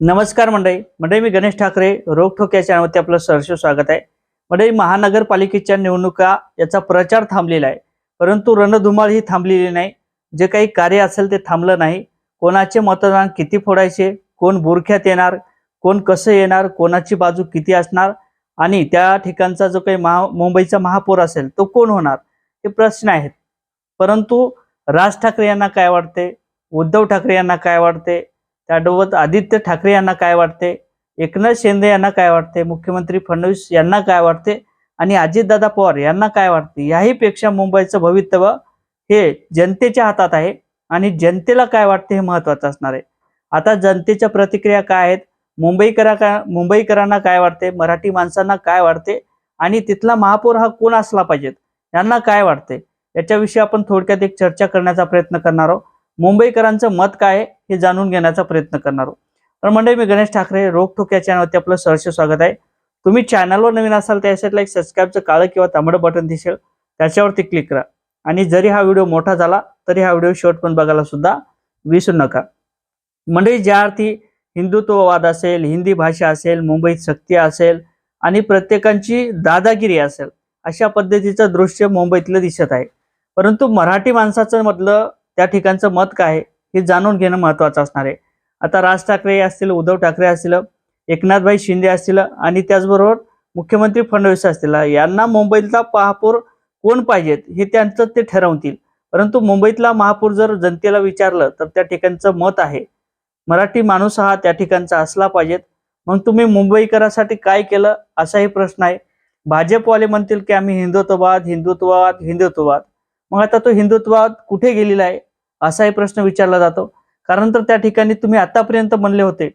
नमस्कार मंडळी मी गणेश ठाकरे रोखोक या चॅनलवरती आपलं सहर्ष स्वागत आहे। मंडळी, महानगरपालिकेच्या निवडणुका याचा प्रचार थांबलेला आहे, परंतु रणधुमाळ ही थांबलेली नाही। जे काही कार्य असेल ते थांबलं नाही। कोणाचे मतदान किती फोडायचे, कोण बुरख्यात येणार, कोण कसं येणार, कोणाची बाजू किती असणार आणि त्या ठिकाणचा जो काही मुंबईचा महापौर असेल तो कोण होणार, हे प्रश्न आहेत। परंतु राज ठाकरे यांना काय वाटते, उद्धव ठाकरे यांना काय वाटते, त्यासोबत आदित्य ठाकरे यांना काय वाटते, एकनाथ शिंदे यांना काय वाटते, मुख्यमंत्री फडणवीस यांना काय वाटते आणि अजितदादा पवार यांना काय वाटते, याही पेक्षा मुंबईचं भवितव्य हे जनतेच्या हातात आहे आणि जनतेला काय वाटते हे महत्त्वाचं असणार आहे। आता जनतेच्या प्रतिक्रिया काय आहेत, मुंबईकरांना काय वाटते, मराठी माणसांना काय वाटते आणि तिथला महापौर हा कोण असला पाहिजे यांना काय वाटते, याच्याविषयी आपण थोडक्यात एक चर्चा करण्याचा प्रयत्न करणार आहोत। मुंबईकरांचं मत काय आहे हे जाणून घेण्याचा प्रयत्न करणार आहोत। तर मंडळी, मी गणेश ठाकरे रोखोक या चॅनलवरती आपलं सहर्ष स्वागत आहे। तुम्ही चॅनलवर नवीन असाल तर यासाठी एक सबस्क्राईबचं काळं किंवा तांबडं बटन दिसेल, त्याच्यावरती क्लिक करा आणि जरी हा व्हिडिओ मोठा झाला तरी हा व्हिडिओ शेवटपर्यंत बघायला सुद्धा विसरू नका। मंडळी, ज्या अर्थी हिंदुत्ववाद असेल, हिंदी भाषा असेल, मुंबईत शक्ती असेल आणि प्रत्येकाची दादागिरी असेल, अशा पद्धतीचं दृश्य मुंबईतलं दिसत आहे। परंतु मराठी माणसाचं मधलं त्या ठिकाणचं मत काय हे जाणून घेणं महत्त्वाचं असणार आहे। आता राज ठाकरे असतील, उद्धव ठाकरे असतील, एकनाथभाई शिंदे असतील आणि त्याचबरोबर मुख्यमंत्री फडणवीस असतील, यांना मुंबईतला महापौर कोण पाहिजेत हे त्यांचं ते ठरवतील। परंतु मुंबईतला महापौर जर जनतेला विचारलं तर त्या ठिकाणचं मत आहे मराठी माणूस हा त्या ठिकाणचा असला पाहिजेत। मग तुम्ही मुंबईकरांसाठी काय केलं असाही प्रश्न आहे। भाजपवाले म्हणतील की आम्ही हिंदुत्ववाद हिंदुत्ववाद हिंदुत्ववाद, मग आता तो हिंदुत्ववाद कुठे गेलेला आहे असाही प्रश्न विचारला जातो। कारण तर त्या ठिकाणी तुम्ही आतापर्यंत म्हणले होते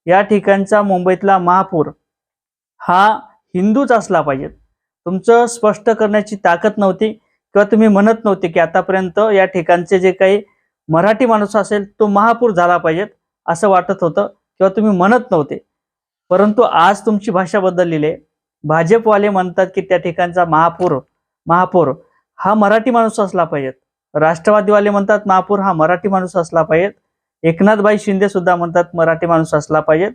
या ठिकाणचा मुंबईतला महापौर हा हिंदूच असला पाहिजे। तुमचं स्पष्ट करण्याची ताकद नव्हती किंवा तुम्ही म्हणत नव्हते की आतापर्यंत या ठिकाणचे जे काही मराठी माणूस असेल तो महापौर झाला पाहिजे असं वाटत होतं किंवा तुम्ही म्हणत नव्हते। परंतु आज तुमची भाषा बदललेली आहे। भाजपवाले म्हणतात की त्या ठिकाणचा महापौर हा मराठी माणूस असला पाहिजे। राष्ट्रवादीवाले म्हणतात महापौर हा मराठी माणूस असला पाहिजे। एकनाथभाई शिंदे सुद्धा म्हणतात मराठी माणूस असला पाहिजे।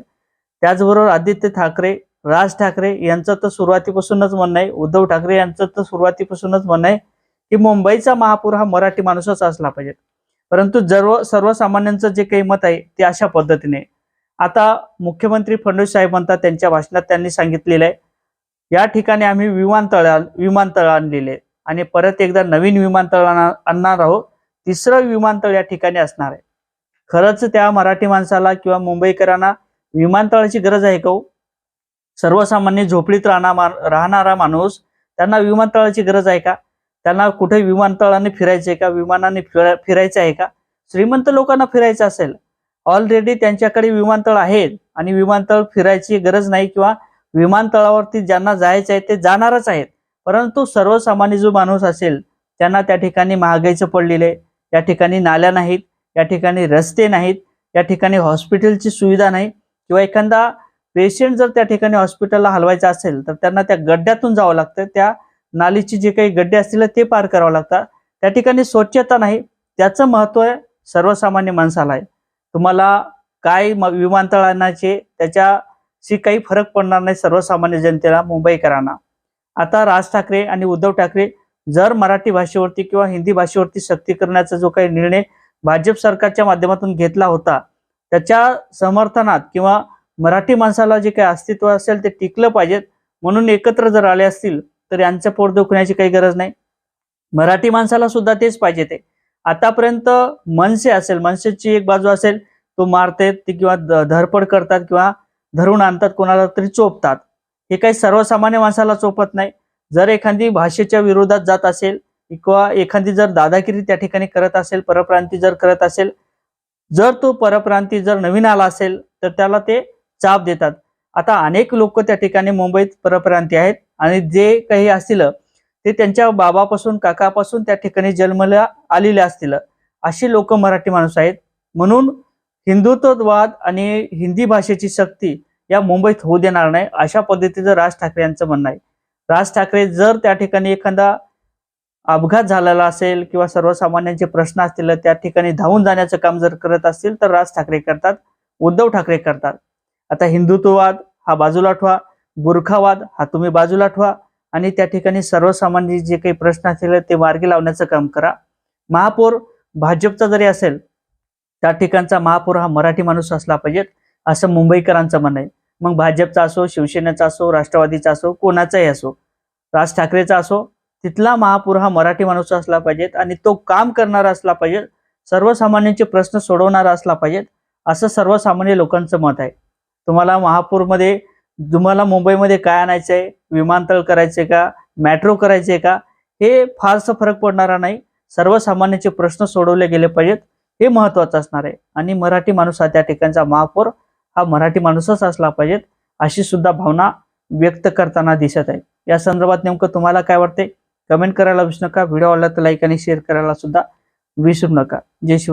त्याचबरोबर आदित्य ठाकरे, राज ठाकरे यांचं तर सुरुवातीपासूनच म्हणणं आहे, उद्धव ठाकरे यांचं तर सुरुवातीपासूनच म्हणणं आहे की मुंबईचा महापौर हा मराठी माणूसच असला पाहिजे। परंतु सर्वसामान्यांचं जे काही मत आहे ते अशा पद्धतीने, आता मुख्यमंत्री फडणवीस साहेब म्हणतात, त्यांच्या भाषणात त्यांनी सांगितलेलं आहे या ठिकाणी आम्ही विमानतळ आणलेले आणि परत एकदा नवीन विमानतळ आणणार आहोत, तिसरं विमानतळ या ठिकाणी असणार आहे। खरंच त्या मराठी माणसाला किंवा मुंबईकरांना विमानतळाची गरज आहे का? सर्वसामान्य झोपडीत राहणारा माणूस, त्यांना विमानतळाची गरज आहे का? त्यांना कुठे विमानतळाने फिरायचंय का, विमानाने फिरायचं आहे का? श्रीमंत लोकांना फिरायचं असेल, ऑलरेडी त्यांच्याकडे विमानतळ आहेत आणि विमानतळ फिरायची गरज नाही किंवा विमानतळावरती ज्यांना जायचं आहे ते जाणारच आहेत। परंतु सर्वसामान्य जो माणूस असेल त्यांना त्या ठिकाणी महागाईचं पडलेले, या ठिकाणी नाल्या नाहीत, या ठिकाणी रस्ते नाहीत, या ठिकाणी हॉस्पिटलची सुविधा नाही किंवा एखादा पेशंट जर त्या ठिकाणी हॉस्पिटलला हलवायचा असेल तर त्यांना त्या गड्ड्यातून जावं लागतं, त्या नालीची जे काही गड्डे असतील ते पार करावं लागतात। त्या ठिकाणी स्वच्छता नाही, त्याचं महत्त्व सर्वसामान्य माणसाला आहे। तुम्हाला काय विमानतळ आणायचे त्याच्याशी काही फरक पडणार नाही सर्वसामान्य जनतेला, मुंबईकरांना। आता राज ठाकरे आणि उद्धव ठाकरे जर मराठी भाषेवरती किंवा हिंदी भाषेवरती सक्ती करण्याचा जो काही निर्णय भाजप सरकारच्या माध्यमातून घेतला होता त्याच्या समर्थनात किंवा मराठी माणसाला जे काही अस्तित्व असेल ते टिकलं पाहिजे म्हणून एकत्र जर आले असतील तर यांचं पोट दुखण्याची काही गरज नाही। मराठी माणसाला सुद्धा तेच पाहिजे ते। आतापर्यंत मनसे असेल, मनसेची एक बाजू असेल, तो मारतात ते किंवा धरपड करतात किंवा धरून आणतात, कोणाला तरी चोपतात, हे काही सर्वसामान्य माणसाला चोपत नाही। जर एखादी भाषेच्या विरोधात जात असेल किंवा एखादी जर दादागिरी त्या ठिकाणी करत असेल, परप्रांती जर करत असेल, जर तो परप्रांती जर नवीन आला असेल तर त्याला ते चाप देतात। आता अनेक लोक त्या ठिकाणी मुंबईत परप्रांती आहेत आणि जे काही असतील ते त्यांच्या बाबापासून काकापासून त्या ठिकाणी जन्मला आलेले असतील, अशी लोक मराठी माणूस आहेत। म्हणून हिंदुत्ववाद आणि हिंदी भाषेची सक्ती या मुंबईत होऊ देणार नाही, अशा पद्धतीचं राज ठाकरे यांचं म्हणणं आहे। राज ठाकरे जर त्या ठिकाणी एखादा अपघात झालेला असेल किंवा सर्वसामान्यांचे प्रश्न असतील त्या ठिकाणी धावून जाण्याचं काम जर करत असतील तर राज ठाकरे करतात, उद्धव ठाकरे करतात। आता हिंदुत्ववाद हा बाजूला ठेवा, बुरखावाद हा तुम्ही बाजूला ठेवा आणि त्या ठिकाणी सर्वसामान्य जे काही प्रश्न असतील ते मार्गी लावण्याचं काम करा. महापौर भाजपचा जरी असेल त्या ठिकाणचा महापौर हा मराठी माणूस असला पाहिजे असं मुंबईकरांचं म्हणणं आहे. मग भाजपचा असो, शिवसेनेचा असो, राष्ट्रवादीचा असो, कोणाचाही असो, राज ठाकरेचा असो, तिथला महापौर हा मराठी माणूस असला पाहिजे आणि तो काम करणारा असला पाहिजे, सर्वसामान्यांचे प्रश्न सोडवणारा असला पाहिजे असं सर्वसामान्य लोकांचं मत आहे. तुम्हाला मुंबईमध्ये काय आणायचंय, विमानतळ करायचे का, मेट्रो करायचे का, हे फारसं फरक पडणारा नाही. सर्वसामान्यांचे प्रश्न सोडवले गेले पाहिजेत हे महत्वाचं असणार आहे आणि मराठी माणूस हा त्या ठिकाणचा महापौर हा मराठी माणूसच असला पाहिजे अशी सुद्धा भावना व्यक्त करताना दिसत आहे. या संदर्भात नेमकं तुम्हाला काय वाटते कमेंट करायला विसरू नका. व्हिडिओ आवडला तर लाईक आणि शेअर करायला सुद्धा विसरू नका. जय शिवराय.